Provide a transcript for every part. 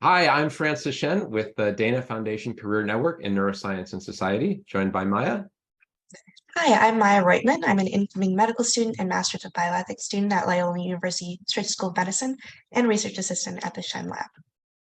Hi, I'm Francis Shen with the Dana Foundation Career Network in Neuroscience and Society, joined by Maya. Hi, I'm Maya Reutman. I'm an incoming medical student and Master's of Bioethics student at Loyola University Stritch School of Medicine and research assistant at the Shen Lab.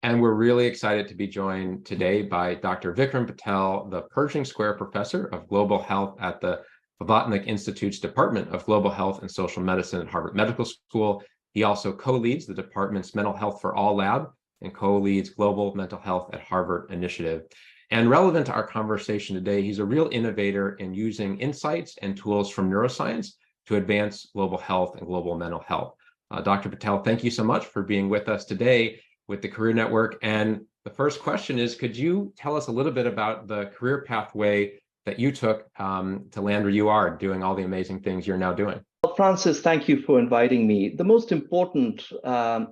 And we're really excited to be joined today by Dr. Vikram Patel, the Pershing Square Professor of Global Health at the Blavatnik Institute's Department of Global Health and Social Medicine at Harvard Medical School. He also co-leads the department's Mental Health for All Lab and co-leads Global Mental Health at Harvard Initiative. And relevant to our conversation today, he's a real innovator in using insights and tools from neuroscience to advance global health and global mental health. Dr. Patel, thank you so much for being with us today with the Career Network. And the first question is, could you tell us a little bit about the career pathway that you took to land where you are, doing all the amazing things you're now doing? Well, Francis, thank you for inviting me. The most important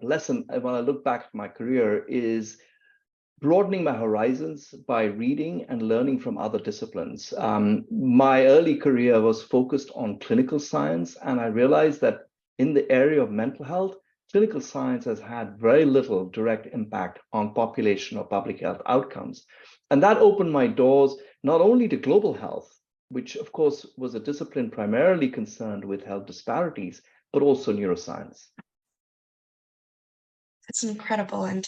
lesson when I look back at my career is broadening my horizons by reading and learning from other disciplines. My early career was focused on clinical science, and I realized that in the area of mental health, clinical science has had very little direct impact on population or public health outcomes. And that opened my doors not only to global health, which of course was a discipline primarily concerned with health disparities, but also neuroscience. That's incredible. And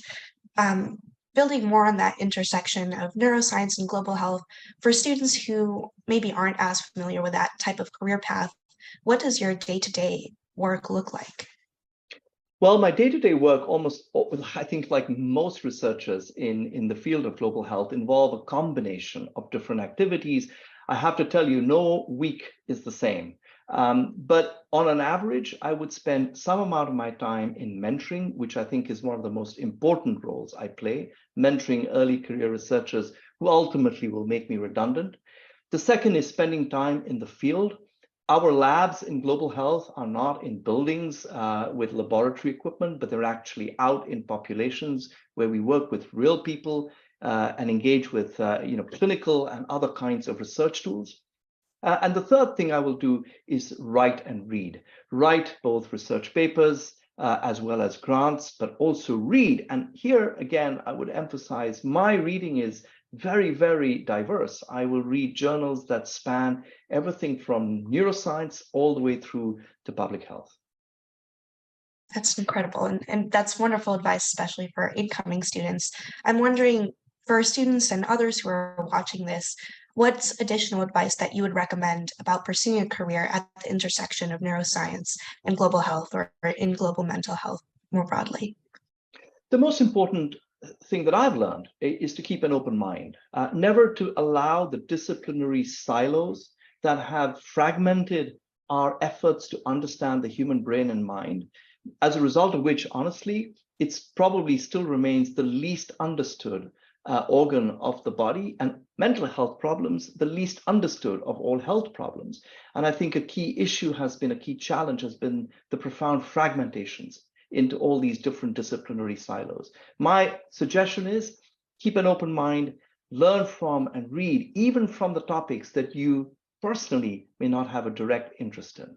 building more on that intersection of neuroscience and global health, for students who maybe aren't as familiar with that type of career path, what does your day-to-day work look like? Well, my day-to-day work almost, I think like most researchers in the field of global health, involve a combination of different activities. I have to tell you, no week is the same. But on an average, I would spend some amount of my time in mentoring, which I think is one of the most important roles I play, mentoring early career researchers who ultimately will make me redundant. The second is spending time in the field. Our labs in global health are not in buildings with laboratory equipment, but they're actually out in populations where we work with real people and engage with clinical and other kinds of research tools. And the third thing I will do is write and read. Write both research papers as well as grants, but also read. And here again, I would emphasize my reading is very, very diverse. I will read journals that span everything from neuroscience all the way through to public health. That's incredible. And that's wonderful advice, especially for incoming students. I'm wondering, for students and others who are watching this, what's additional advice that you would recommend about pursuing a career at the intersection of neuroscience and global health, or in global mental health more broadly? The most important thing that I've learned is to keep an open mind, never to allow the disciplinary silos that have fragmented our efforts to understand the human brain and mind, as a result of which, honestly, it's probably still remains the least understood organ of the body, and mental health problems, the least understood of all health problems. And I think a key issue has been, a key challenge has been the profound fragmentations into all these different disciplinary silos. My suggestion is keep an open mind, learn from and read, even from the topics that you personally may not have a direct interest in.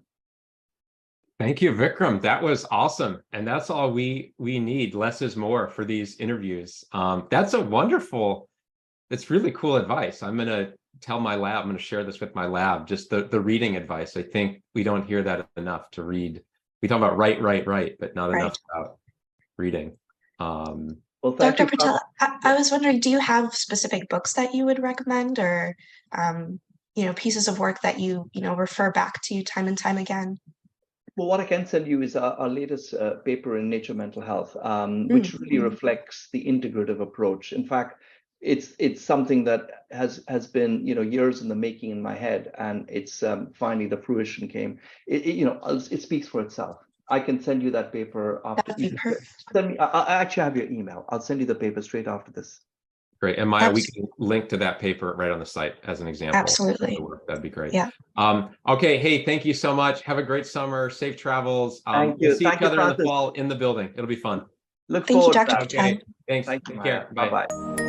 Thank you, Vikram. That was awesome. And that's all we need. Less is more for these interviews. That's a wonderful, it's really cool advice. I'm going to tell my lab, I'm going to share this with my lab, just the reading advice. I think we don't hear that enough to read. We talk about write, but not enough about reading. Well, Dr. Patel, I was wondering, do you have specific books that you would recommend, or pieces of work that you refer back to time and time again? Well, what I can send you is our latest paper in Nature Mental Health, which really reflects the integrative approach. In fact, it's something that has been years in the making in my head, and it's finally the fruition came. It speaks for itself. I can send you that paper after. That'd be perfect. I actually have your email. I'll send you the paper straight after this. Great. And Maya, we can link to that paper right on the site as an example. Absolutely. That'd be great. Yeah. Okay. Hey, thank you so much. Have a great summer. Safe travels. Thank you. We'll see each other in the fall in the building. It'll be fun. Look forward. Thank you, Dr. Patel. Okay. Thanks. Thank you. Take care. Bye-bye.